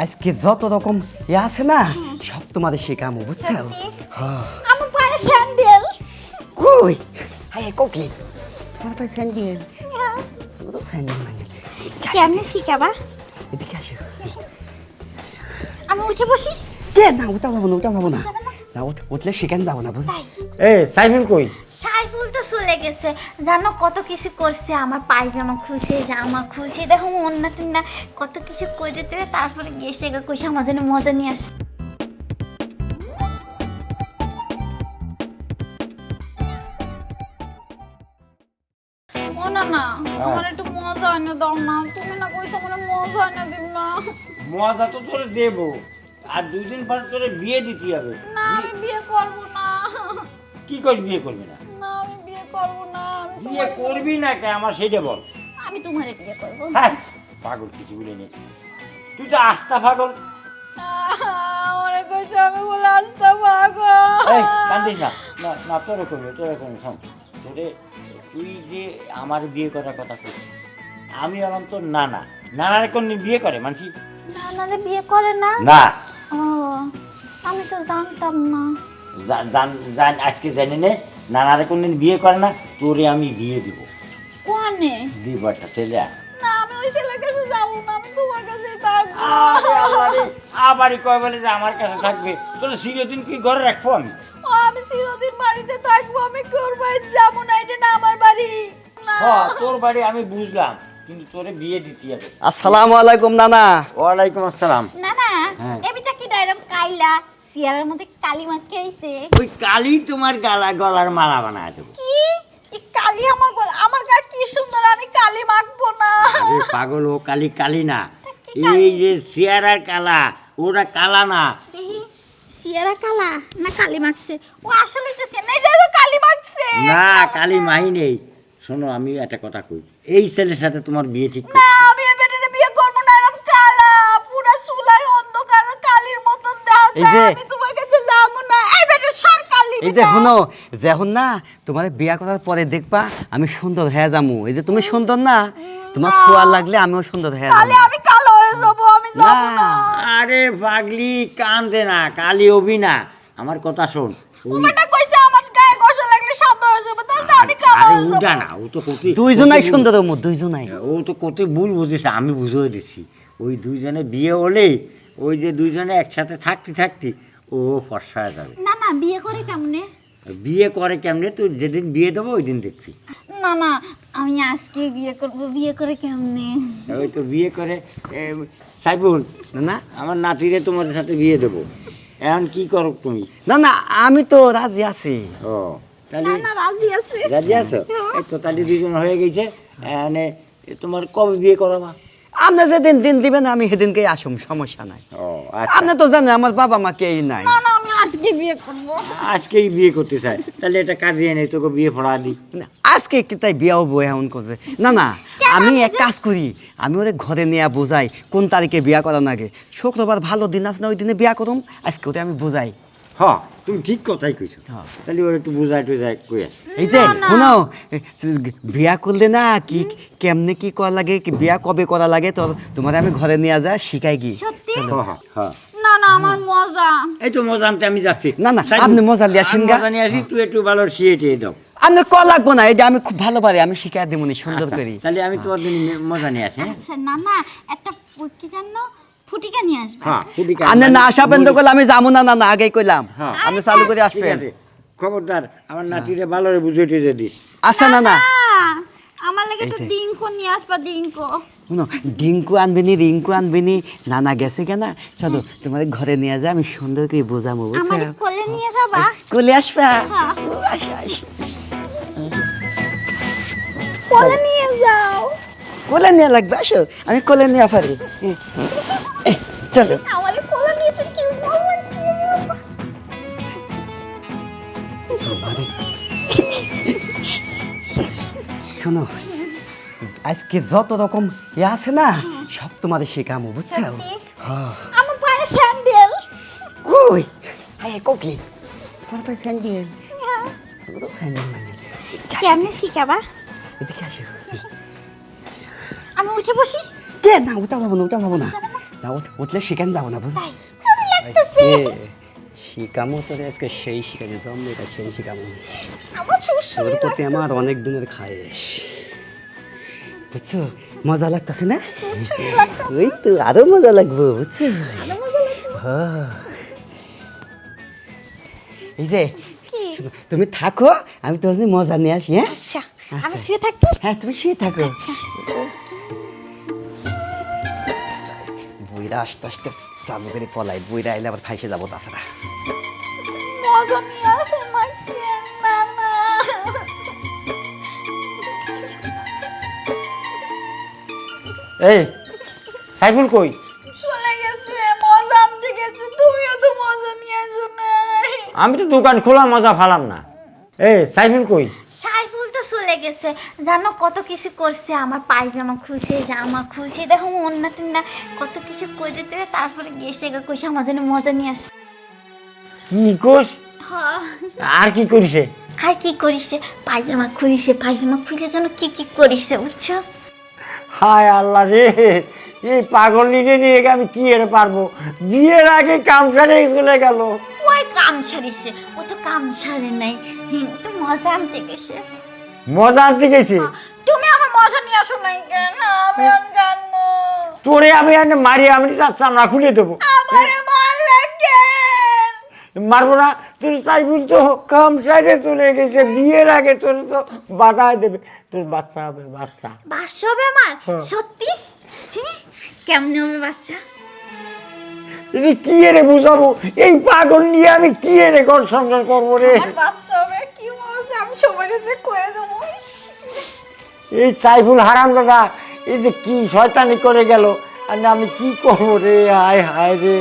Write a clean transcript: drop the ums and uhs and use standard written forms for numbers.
আজকে যত রকম আছে না সব তোমাদের শেখামো বুঝছো? আমার পায়ে স্যান্ডেল। কই হাই কোকলি তোমার পায়ে স্যান্ডেল? তো স্যান্ডেল মানে কেমনে শিখাবা? এদিকে আসো। আমি উঠে বসি। কে না উঠা যাবো না, উঠা যাবো না। না উঠলে সেখানে যাবো না বুঝলি? সাইফুল কই? সাইফুল তো চলে গেছে, জানো কত কিছু করছে, আমার পায়জামা খুঁজে জামা খুঁজে দেখো অন্য না কত কিছু করে তারপরে গেছে কইছে আমার জন্য মজা নিয়ে আসে। ও না না আমার একটু মজা এনে দাও না, তুমি না কইছো আমার মজা এনে দিও না। মজা তো তোরে দেবো, আর 2 দিন পর তোরে বিয়ে দিতে হবে। না আমি বিয়ে করব না। কি করে বিয়ে করবি না? না আমি বিয়ে করব না। বিয়ে করবি না কে আমার সেটা বল। আমি তোমারে বিয়ে করব। হ্যাঁ পাগল কিছু বলে নেই, তুই তো আস্তা পাগল। আমারে কইছে আমি বলে আসতে পাগল। এই কান্দিস না, না না তোরে করবি শোন তোরে, তুই যে আমার বিয়ে করার কথা কইছিস, আমি বললাম তোর নানারে কোন বিয়ে করে মানসি? নানারে বিয়ে করে না? না ও আমি তো জানতাম না। জান আজকে জানি নে নানারে কোনদিন বিয়ে করে না, তোরে আমি বিয়ে দিব। কোনে? দিব একটা ছেলে। না আমি ওই ছেলের কাছে যাব না, আমি তোমার কাছে থাকবো। আবারই কয় বলে যে আমার কাছে থাকবে, তোর চিরদিন কি ঘরে রাখবো আমি? ও আমি চিরদিন বাড়িতে থাকবো, আমি তোর বাড়ি যাবো না, এটা না আমার বাড়ি। না হ্যাঁ তোর বাড়ি আমি বুঝলাম, কিন্তু তোরে বিয়ে দিতে হবে। আসসালামু আলাইকুম নানা। ওয়ালাইকুম আসসালাম। না না হ্যাঁ। এবিটা কি ডাইরেক্ট কাইলা সিয়ারের মধ্যে কালি মাখে আইছে। ওই কালি তোমার গলার মালা বানায় দেবো। কি এই কালি আমার আমার গা কি সুন্দর, আমি কালি মাখবো না। আরে পাগল, ও কালি না, কি কালি? এই যে চেয়ারার কালা, ওরা কালা না। দেখি সিয়ারা কালা না কালি মাখছে? ও আসলে তো সে নাই যে কালি মাখছে। না কালি মাই নেই। শোনো আমি একটা কথা কই, এই ছেলের সাথে তোমার বিয়ে ঠিক না আমি এই বেটারে বিয়ে করব না, এরকম কালা পুরা চুলায় অন্ধকার কালির মতন দেখা এই যায়, যে- আমি তোমার কাছে যাবো না। এই বেটা সর কালি এই যে শুনো, যখন না তোমার বিয়া করার পরে দেখবা আমি সুন্দর হয়ে যাবো। এই যে তুমি সুন্দর না, তোমার ছোঁয়া লাগলে আমিও সুন্দর হয়ে তাহলে যাবো। আমি কালো হয়ে যাব, আমি যাব না। না। আরে পাগলি কান্দে না, কালি হবি না, আমার কথা শোন। ও বেটা কইছে আমার গায়ে ঘষা লাগলে সাদা হয়ে যাবে, তাহলে তো আমি কালো আরে হয়ে উঠা যাব। না, ও তো কতি দুইজনাই সুন্দর মো, দুইজনাই। ও তো কত ভুল বুঝেছে, আমি বুঝিয়ে দিচ্ছি। ওই দুইজনে বিয়ে হলে, ওই যে দুইজনে একসাথে থাকতে ও ফর্সা হয়ে যাবে। না না বিয়ে করে কেমনে? বিয়ে করে কেমনে, তুই যেদিন বিয়ে দেবো ওই দিন দেখছি। না না আমি আজকে বিয়ে করব, বিয়ে করে কেমনে? ওই তো বিয়ে করে সাইফুল, না না আমার নাতিরে তোমার সাথে বিয়ে দেবো। এখন কি করো তুমি? না না আমি তো রাজি আছি। ও তাহলে না না রাজি আছে। রাজি আছো? এই তো তাহলে দুজন হয়ে গেছে। মানে তোমার কবে বিয়ে করাবা? আপনি যেদিন দিন দিবেন আমি সেদিনকে আসুম, সমস্যা নাই। ও আচ্ছা, আপনি তো জানেন আমার বাবা মা কেই নাই। না না আমি আজকে বিয়ে করব। আজকেই বিয়ে করতে চাই, তাহলে এটা কাজে এনে তোকে বিয়ে পড়া দিই। না, আজকে কি তাই বিয়াও বই এমন করছে? না না আমি এক কাজ করি, আমি ওদের ঘরে নিয়ে বোঝাই কোন তারিখে বিয়া করা লাগে। শুক্রবার ভালো দিন আছে না, ওই দিনে বিয়া করুম। আজকে ওদের আমি বোঝাই। হ্যাঁ তুমি ঠিক কথাই কইছো। হ্যাঁ। তাহলে ওর একটু বুঝাই টুজাই কই আস। এই যে না, না। শুনো, বিয়া করলে না কি কেমনে কি করা লাগে, কি বিয়া কবে করা লাগে, তো তোমার আমি ঘরে নিয়ে যা শিখাই কি। সত্যি? হ্যাঁ হ্যাঁ, না না আমার মজা। এই তো মজা আনতে আমি যাচ্ছি। না, না, সাইফুল, আপনি মজা নিয়ে আসেন আমি গা। মজা নিয়ে আসি, তুই একটু ভালো শিয়ে দাও। আপনি ক লাগবো না, এটা আমি খুব ভালো পারি, আমি শিখাই দেবনি সুন্দর আচ্ছা, করি। তাহলে আমি তোমার জন্য মজা নিয়ে আসি। হ্যাঁ? আচ্ছা না না একটা কি জানো ফুটিকা নিয়ে আসবে। হ্যাঁ খুবই আপনি না আসা পেন তো করলে আমি যাবো না, না না আগেই কইলাম। হ্যাঁ। আপনি চালু করে ঠিক আসবেন। আছে, খবরদার আমার নাতিরে ভালো বুঝে টুঝে দিস। আচ্ছা না না আমার লাগে এই একটু যে। ডিঙ্কো নিয়ে আসবা, ডিঙ্কো। শুনো, ডিঙ্কু আনবেনি, রিঙ্কু আনবেনি, নানা গেছে কেন? চলো তোমার ঘরে নিয়ে যা, আমি সুন্দর করে বোঝাবো, আমার বুঝছো? কোলে নিয়ে যাবা। কোলে আসবা। হ্যাঁ। ও, আসো, আসো। কোলে নিয়ে যাও। কোলে নিয়ে লাগবে, আসো আমি কোলে নিয়ে পারি। চলো আমার কোলে নিয়েছে কি মজা কি মজা। শোনো, আজকে যত রকম আছে না সব তোমাদের শেখামো, বুঝছো? সত্যি? হ্যাঁ। আমার পায়ে স্যান্ডেল। কই হাই কোকলি তোমার পায়ে স্যান্ডেল? তো স্যান্ডেল মানে কেমনে শিখাবা? এদিকে আসো। আমি উঠে বসি। কে না উঠা যাবো না, উঠা যাবো না। না উঠলে সেখানে যাবো না বুঝলি ভালো লাগতেছে শিকামো তোরে আজকে সেই শিখাতে জন্ম এটা সেই শিকামো আমার তোর শ্বশুর প্রতি আমার অনেক দিনের খায়েশ বুঝছো মজা লাগতেছে না ওই তো আরো মজা লাগবো বুঝছো হ্যাঁ। এই যে শোনো, তুমি থাকো আমি তোমার জন্য মজা নিয়ে আসি হ্যাঁ আচ্ছা আমি আচ্ছা। শুয়ে থাকবো হ্যাঁ তুমি শুয়ে থাকো আচ্ছা বইরা আস্তে আস্তে চালু করে পলাই বইরা আইলে আবার ফাইসে যাবো তাছাড়া মজা নিয়ে আসে মাকে না না এই সাইফুল কই? চলে গেছে মজা আনতে গেছে তুমিও তো মজা নিয়ে আসো নাই আমি তো দোকান খোলা মজা ফালাম না। এই সাইফুল কই? সাইফুল তো চলে গেছে জানো কত কিছু করছে আমার পায়জামা খুঁজে জামা খুঁজে দেখো অন্য তুমি না কত কিছু করে চলে তারপরে গেছে কইছে আমার জন্য মজা নিয়ে আসো কি কোস? হ্যাঁ আর কি করিছে? আর কি করিছে পায়জামা খুঁজে যেন কি কি করিছে বুঝছো হায় আল্লাহ রে, এই পাগল নিয়ে নিয়ে আমি কি এর পারবো? বিয়ের আগে কাম সারে চলে গেল। ওই কাম ছাড়িছে ও তো কাম ছাড়ে নাই ও তো মজা আনতে গেছে মজা আনতে গেছে। তুমি আমার মজা নিয়ে আসো নাই কেন আমি জানবো তোরে আমি এনে মারি আমি চামড়া খুলে দেবো। আমারে মারলে কেন মারবো না, তোর সাইফুল তো কাম সাইডে চলে গেছে, বিয়ের আগে তোর তো বাধায় দেবে, তোর বাচ্চা হবে বাচ্চা। বাচ্চা হবে আমার হ্যাঁ। সত্যি কেমনে হবে বাচ্চা এটা কি রে বুঝাবো? এই পাগল নিয়ে আমি কি রে ঘর সংসার করবো রে? আমার বাচ্চা হবে কি মজা আমি সবার কাছে কয়ে দেবো এই সাইফুল হারাম দাদা এই যে কি শয়তানি করে গেল, আর না আমি কি করবো রে? হায় হায় রে।